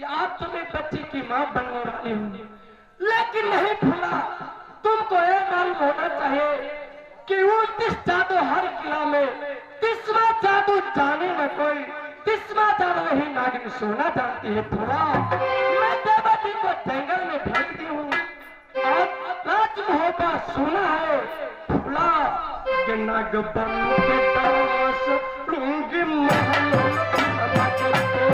कि आप तुम्हें बच्ची की मां बनने वाली हूँ, लेकिन नहीं भूला। तुमको ये मालूम होना चाहिए कि 29 जादू हर किला में, 30वां जादू जाने न कोई, 30वां जादू वही नागिन सोना जानती है। भूला मैं देवती को जंगल में भेजती हूँ और राजमहल का सोना है। भूला कि नाग बन के दास लूंगी महलों की नमक को।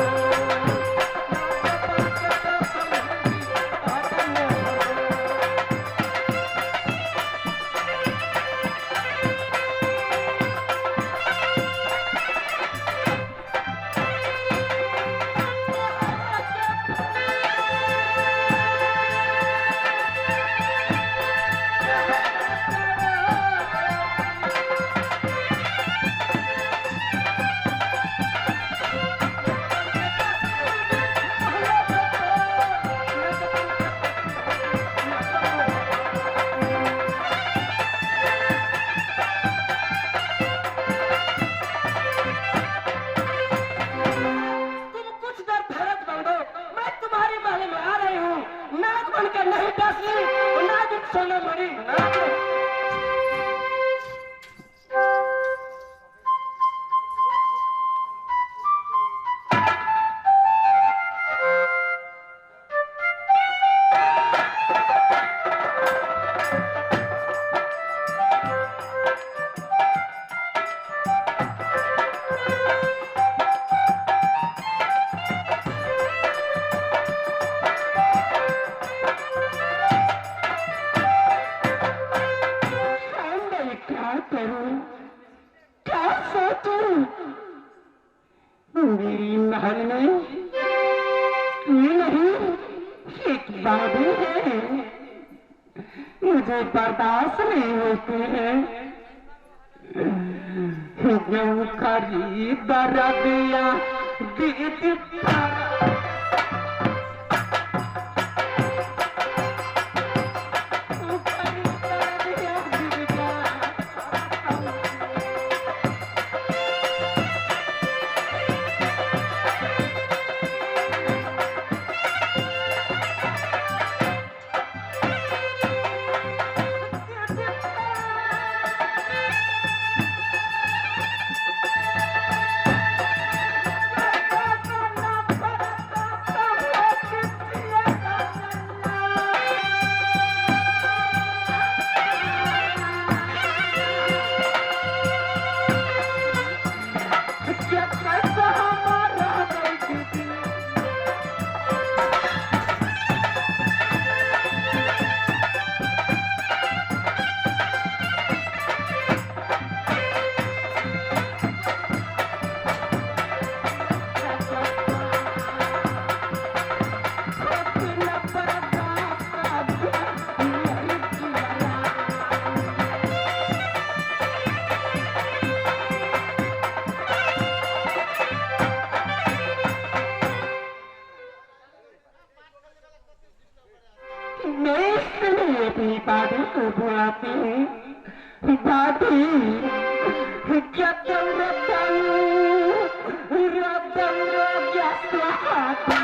मेरी महल में नहीं एक बाबू है, मुझे बर्दाश्त नहीं होते हैं। जो खरीद दिया दादी को बुलाती हूँ। दादी क्या रतन रतन क्या स्वाहाती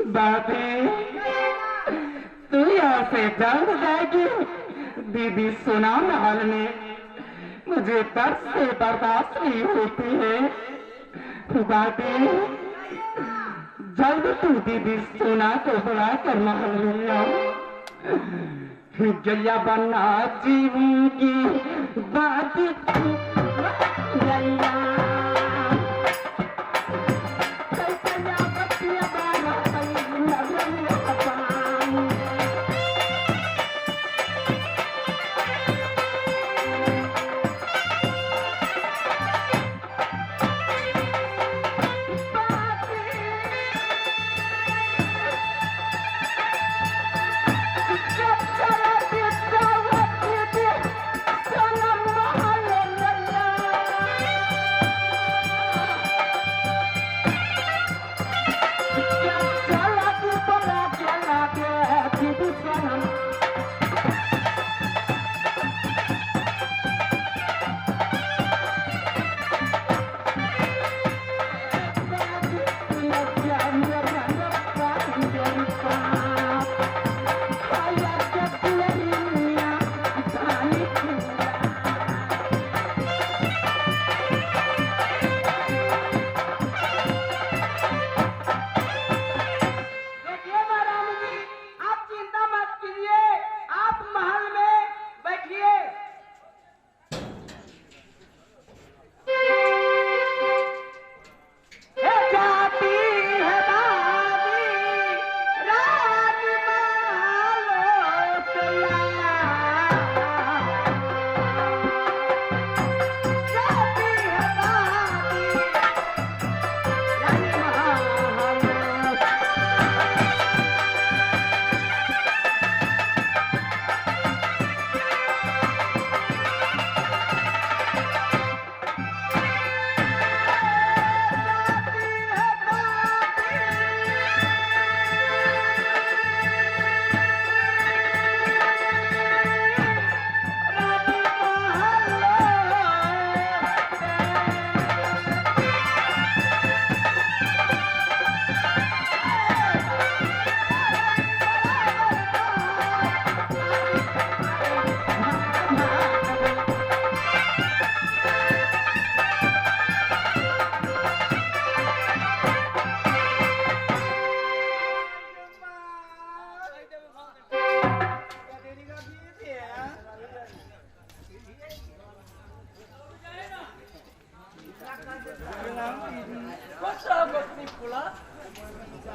बाबी तू यहाँ से जल्द जाएगी। दीदी सुना महल में मुझे दर्द से बर्दाश्त नहीं होती है। बाबी जल्द तू दीदी सोना को बुला कर महल में आओ। गैया बना जीवूंगी बाबी गैया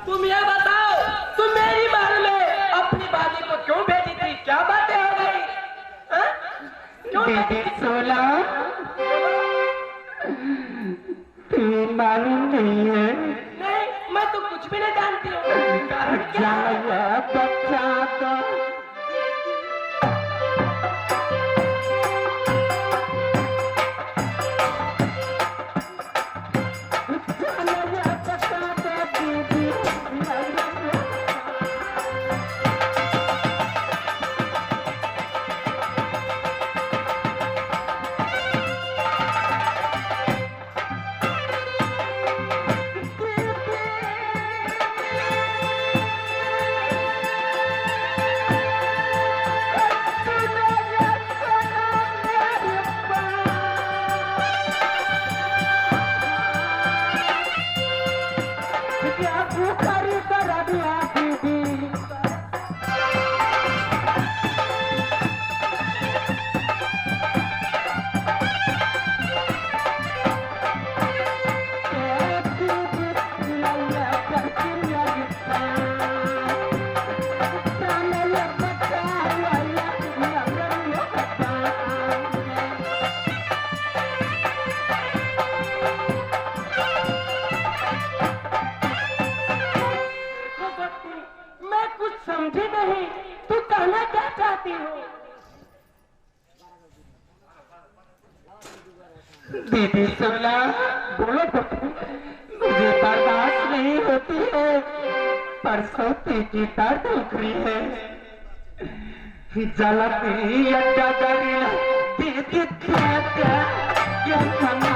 तुम ये बताओ, तुम मेरी महल में अपनी बाजी को क्यों भेजी थी? क्या बातें हो गई? दीदी सोला तुम्हें मालूम नहीं है? नहीं, मैं तो कुछ भी नहीं जानती हूँ। कारण क्या है? बच्चा तो समझी नहीं, तू कहना क्या चाहती हो? दीदी सोला बोलो मुझे बर्दाश्त नहीं होती है। परसों की दर्द उखड़ी है। जलती अड्डा करीना दीदी क्या खाना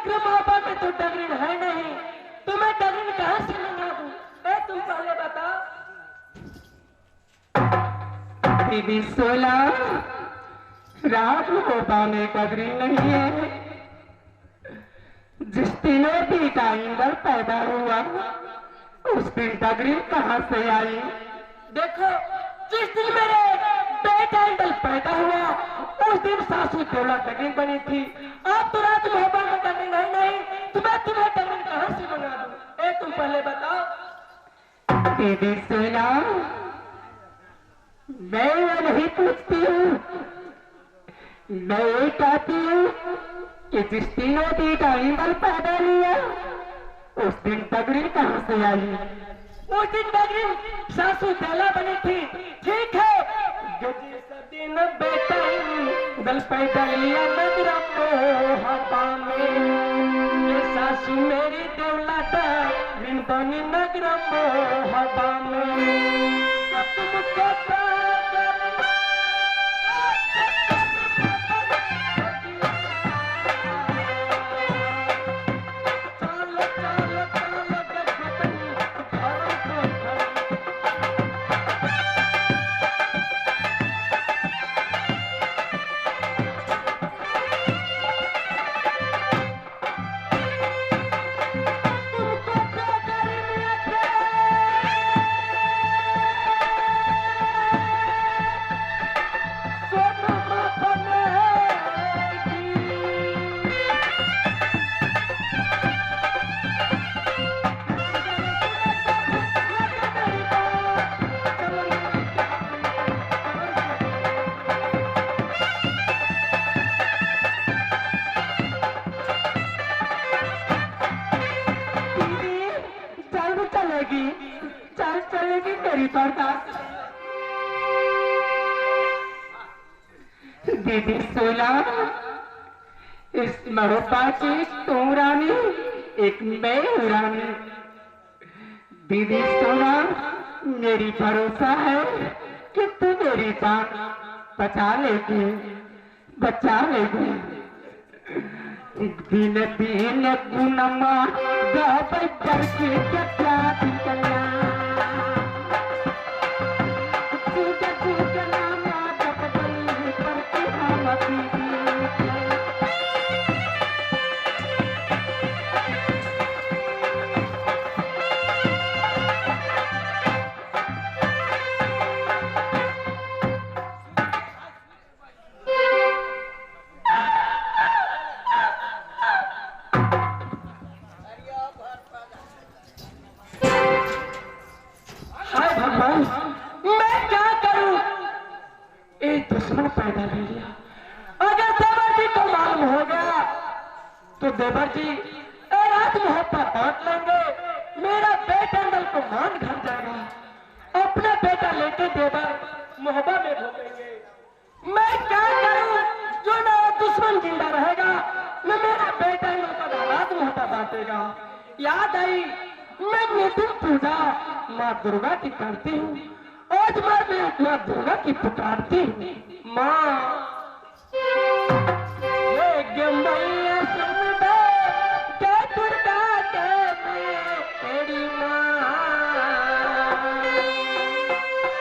लेकिन मोहब्बत में तो डगरीन है नहीं, तुम्हें डगरीन कहाँ से मंगा दूं? ए तुम पहले बताओ। बीबी सोला, रात मोहब्बत में डगरीन नहीं है। जिस दिन भी का इंदर पैदा हुआ उस दिन डगरीन कहाँ से आई? देखो, जिस दिन मेरे बेटा इंदल पैदा हुआ उस दिन सासू देवला डगरीन बनी थी। अब तो रात मोहब्बत में डगरीन है नहीं, तुम्हें डगरीन कहाँ से मंगा दूं? ए तुम पहले बताओ। बीबी सोला, मैं वो नहीं पूछती हूँ, मैं ये कहती हूँ कि जिस दिन भी का इंदल पैदा लिया उस दिन डगरीन कहाँ से आई? उस दिन डगरीन सासू देवला बनी थी, ठीक है। जिस दिन बेटा इंदल पैदा लिया नगरा मोहब्बा में, ये सासू मेरी देवला डगरीन बनी नगरा मोहब्बा में। तुमको चल चलेगी मेरी बर्दाश्त। दीदी सोला, इस मरोपा की तू रानी, एक मैं हूँ रानी। दीदी सोला, मेरी भरोसा है कि तू मेरी जान बचा लेगी, बचा लेगी। दिन दिन गुनमा गाबै करके क्या दिखला, चूके चूके नामा जपबै करके हम दीदी। मैं क्या करूं? एक दुश्मन पैदा ले लिया। अगर देवर जी को मालूम हो गया तो देवर जी रात मोहब्बत बांट लेंगे, मेरा बेटा इंदल को मान घर जाएगा, अपना बेटा लेके देवर मोहब्बत में भोगेंगे। मैं क्या करूं? जो ना दुश्मन जिंदा रहेगा न मेरा बेटा इंदल का रात मोहब्बत बांटेगा। याद आई, मैं नितिन पूजा माँ दुर्गा की करती हूँ। आज मैं माँ दुर्गा की पुकारती हूँ। माँ ये गंभैया सुन दे, के दुर्गा के तेरी माँ।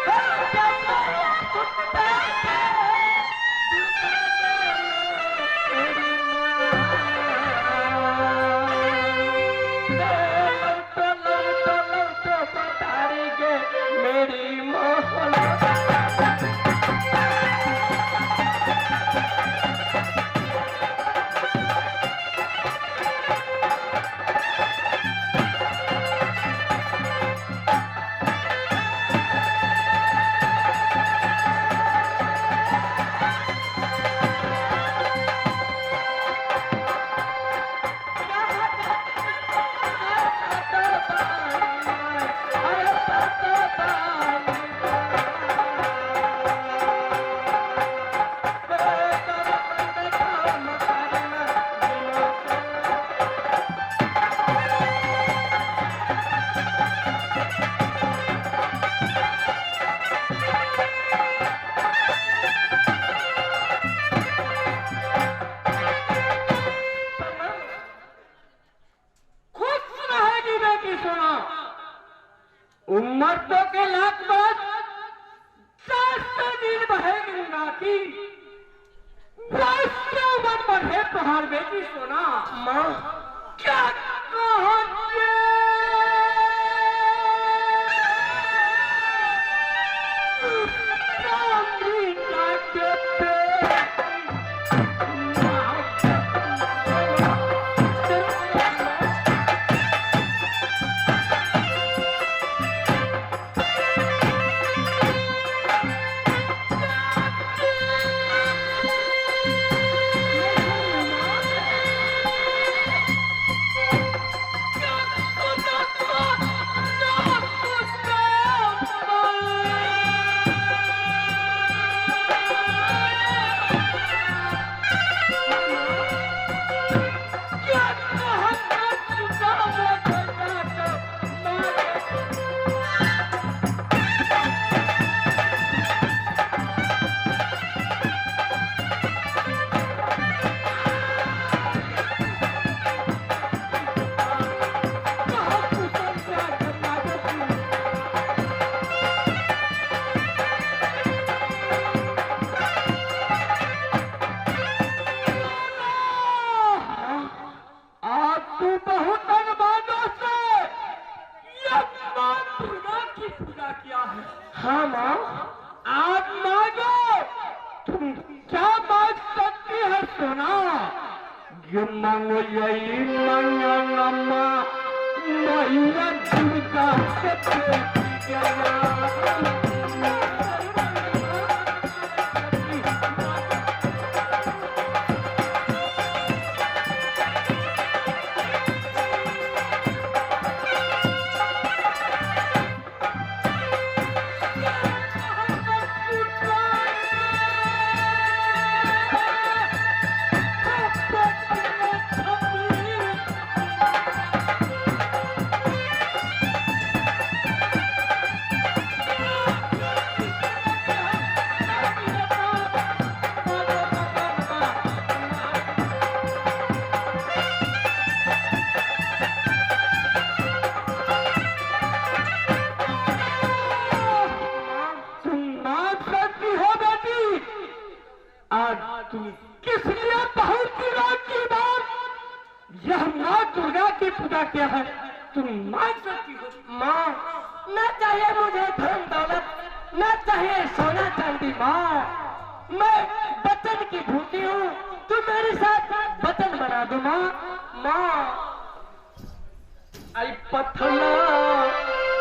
हे गंभैया सुन दे, तेरी मेरी मोहला मर्दों के लाख बरस नील बहे गंगा की मन बढ़े पहाड़ बेटी सोना माँ क्या हाँ माँ आप मांगो तुम क्या मांग सकती है सोना ये मांगो यही मांगना माँ मैया दुर्गा तुम किस लिए बहुत दिनों की बात यह माँ दुर्गा की पूजा क्या है तुम मांग सकती हो माँ न चाहिए मुझे धन दौलत न चाहिए सोना चांदी माँ मैं वचन की भूखी हूँ तुम मेरे साथ वचन बना दो माँ माँ आई पथला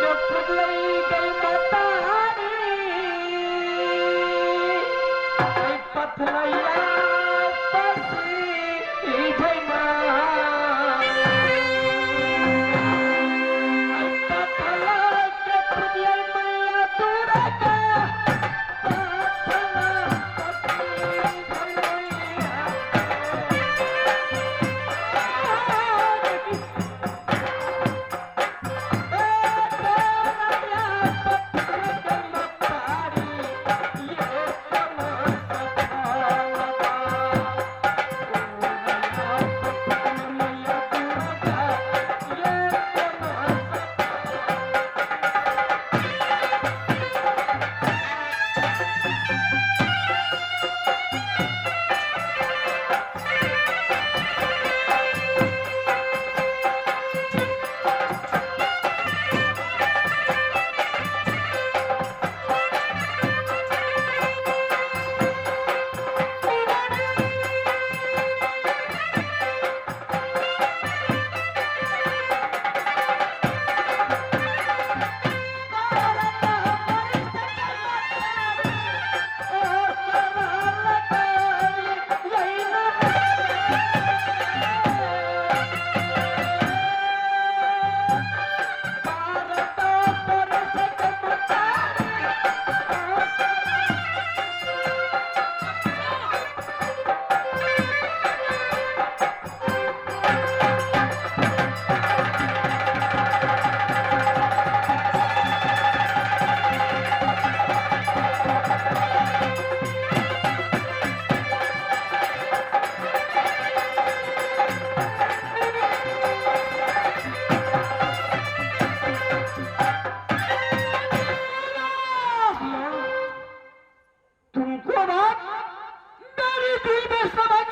जो पुगलई गई मतारी आई पथलैया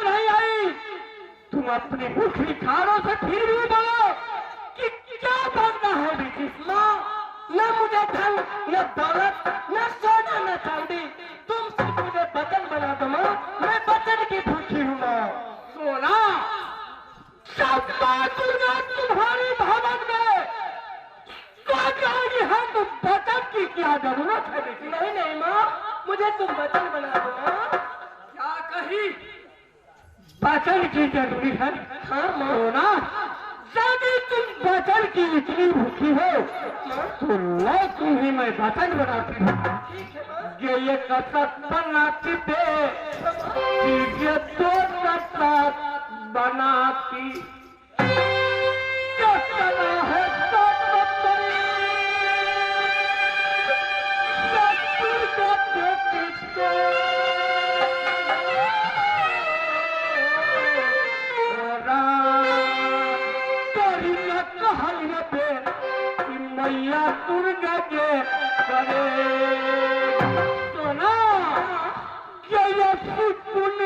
नहीं आई। तुम अपनी भूखी खानों से फिर भी बोलो कि क्या मांगना है बेटी। माँ, न मुझे धन, न दौलत, न सोना, न चांदी, तुम सिर्फ मुझे वचन बना दो माँ, मैं वचन की भूखी हूँ माँ। सोना तुम्हारी भवन में है, तो वचन की क्या जरूरत है बेटी। नहीं नहीं माँ, मुझे तुम वचन बना दो माँ। क्या कही? वचन की जरूरी है। हाँ माँ। सोना, यदि तुम वचन की इतनी भूखी हो तो लो तुम्हें मैं वचन बनाती हूँ। ये कसक बनाती दे, ये दो कसक बनाती कसना है मैया दुर्गा के करे। सोना, ये सुन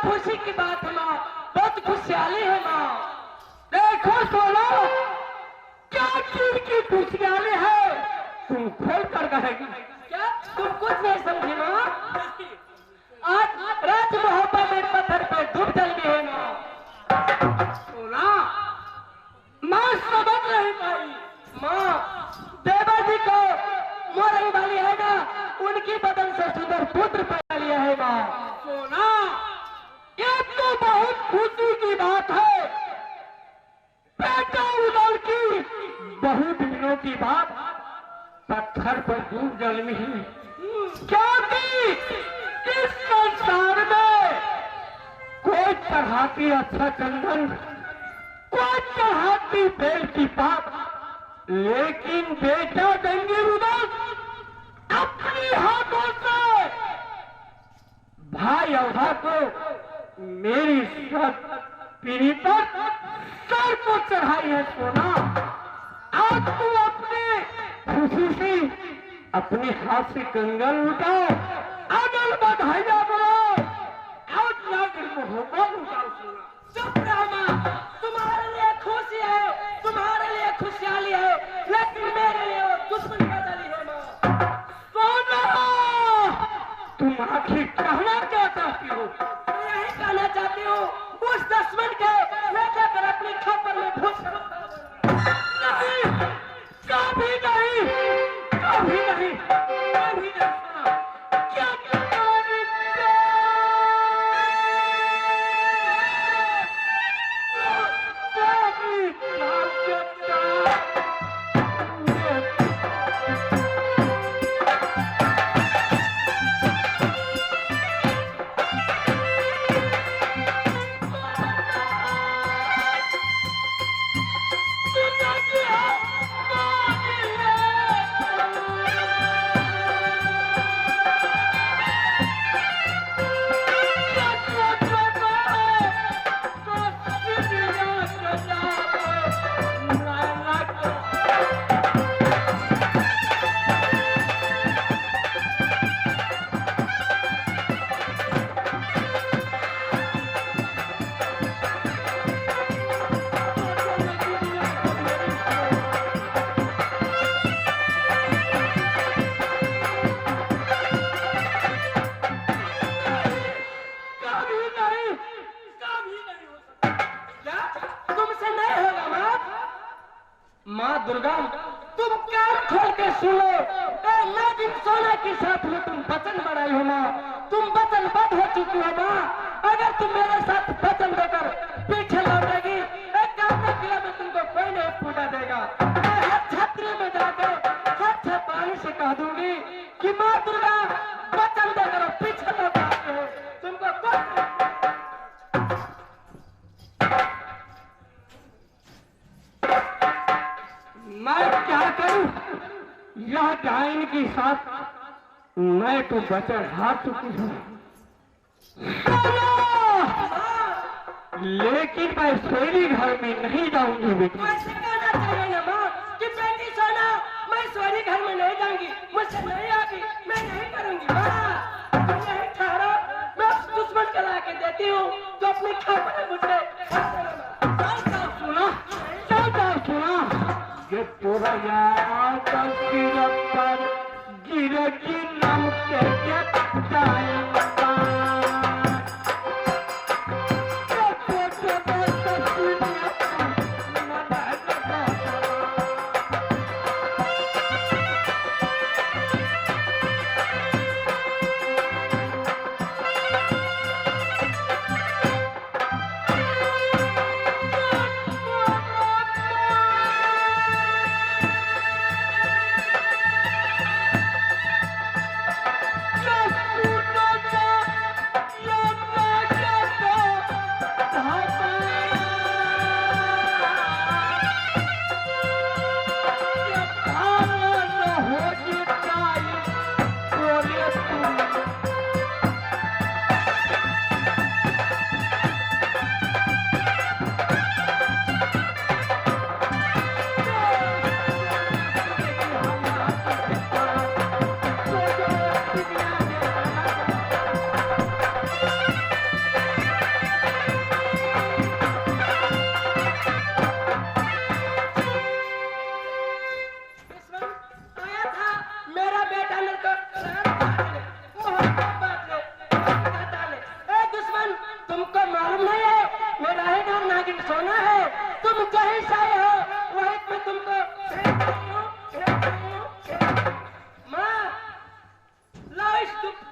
खुशी की बात है माँ, बहुत खुशहाली है माँ। देखो सोना, क्या चीज की खुशहाली है, तुम खोल कर कहेगी। क्या तुम कुछ नहीं समझी माँ? आज राज मोहब्बा में पत्थर पे डूब चली है माँ। सोना, माँ समझ नहीं पाई। माँ, देवा जी को मोरई वाली है ना, उनकी बदन से सुंदर पुत्र पैदा लिया है माँ। सोना, ये तो बहुत खुशी की बात है। बेटा उदल की बहुत दिनों की बात पत्थर पर डूब जन्मी है, क्योंकि इस संसार में कोई चढ़ाती अच्छा चंदन, कोई चढ़ाती बेल की पात, लेकिन बेटा गंगे उदल अपने हाथों से भाई अवधा को मेरी पीढ़ी पर सर को चढ़ाई है। सोना, आज तू अपने खुशी से अपने हाथ से कंगन उठाओ, अगल बधाइयां बोलो, और जाकर मोहब्बत उठाओ। सोना, चुप रहो माँ, तुम्हारे लिए खुशी है, तुम्हारे लिए खुशहाली है, लेकिन मेरे लिए वो दुश्मन बदली है माँ। सोना, तुम आखिर कहना क्या चाहती हो? यही कहना चाहती हूँ, उस दुश्मन के ले जाकर अपनी खबर में भूख नहीं, कभी नहीं, कभी नहीं, कभी नहीं। क्या के साथ में तुम वचन बनाई हो माँ, तुम वचनबद्ध हो चुकी हो माँ। अगर तुम मेरे साथ वचन देकर पीछे लौटेगी, एक काम के किला में तुमको कोई नहीं पूजा देगा। मैं हर छतरी में जाकर हर छतरानी से कह दूंगी कि माँ दुर्गा वचन देकर पीछे लौटाते हो, तुमको कोई मैं क्या करूं? यह डाइन के साथ मैं तो वचन हार चुकी हूँ, लेकिन मैं सोनी घर में नहीं जाऊंगी बेटी। ऐसे कहना चाहिए ना माँ कि बेटी सोना, मैं सोनी घर में नहीं जाऊंगी, मुझसे नहीं आती, मैं नहीं करूंगी माँ। तुम नहीं ठहरो, मैं उस दुश्मन को ला के देती हूँ तो अपनी खबर मुझसे सुना ये पूरा याद सिर पर गिरगी नम के जाएगा।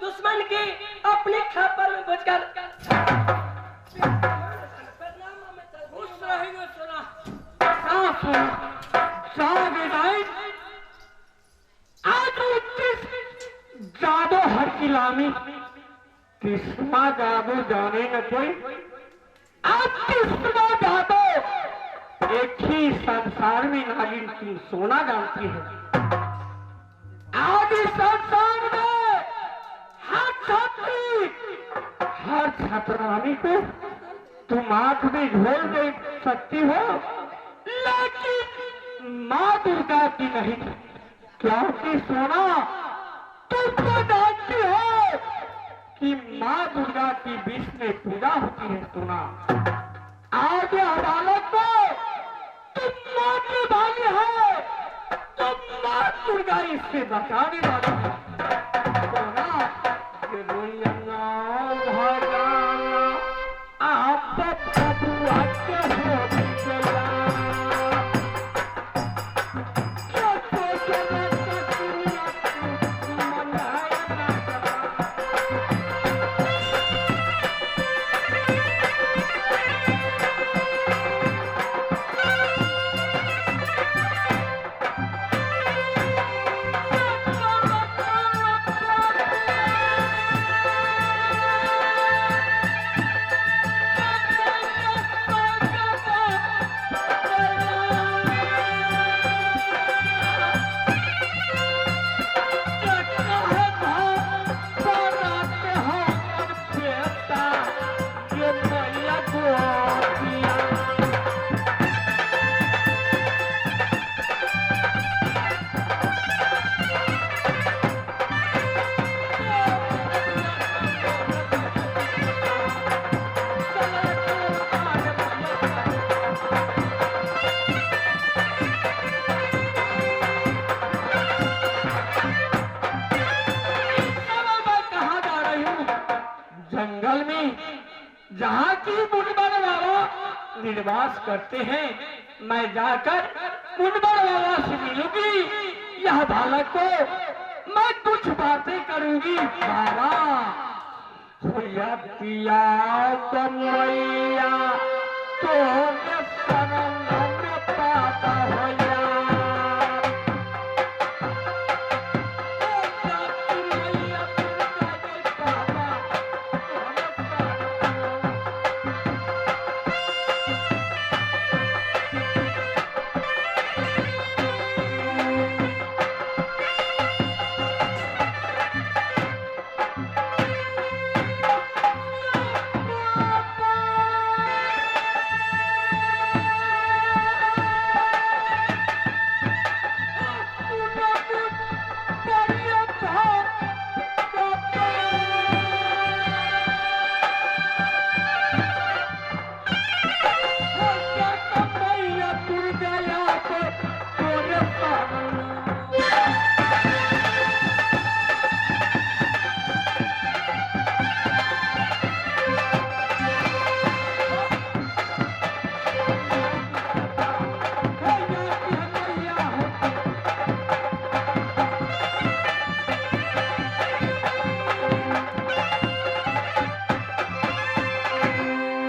दुश्मन की अपनी खबर में घुसकर जादू हर किलामी किस्मा जादू जाने न कोई, अब किस्मा जादू एक ही संसार में नागिन की सोना जानती है। आज इस संसार में हर छात्री हर छात्रानी को तुम आंख में झोल दे सकती हो, लेकिन माँ दुर्गा की नहीं, क्योंकि सोना तुम तो जानती हो कि माँ दुर्गा की बीच में पूजा होती है। सोना आज अदालत में तुम मानने वाली है, तुम माँ दुर्गा इससे बचाने वाली है। सोना ये रोइया भगाना आप बबुआ के हो चला, जहाँ की मुंडबड़ बाबा निर्वास करते हैं, मैं जाकर मुंडबड़ बाबा से मिलूंगी। यह बालक को मैं कुछ बातें करूंगी बाबा। होया पिया कमैया तो सना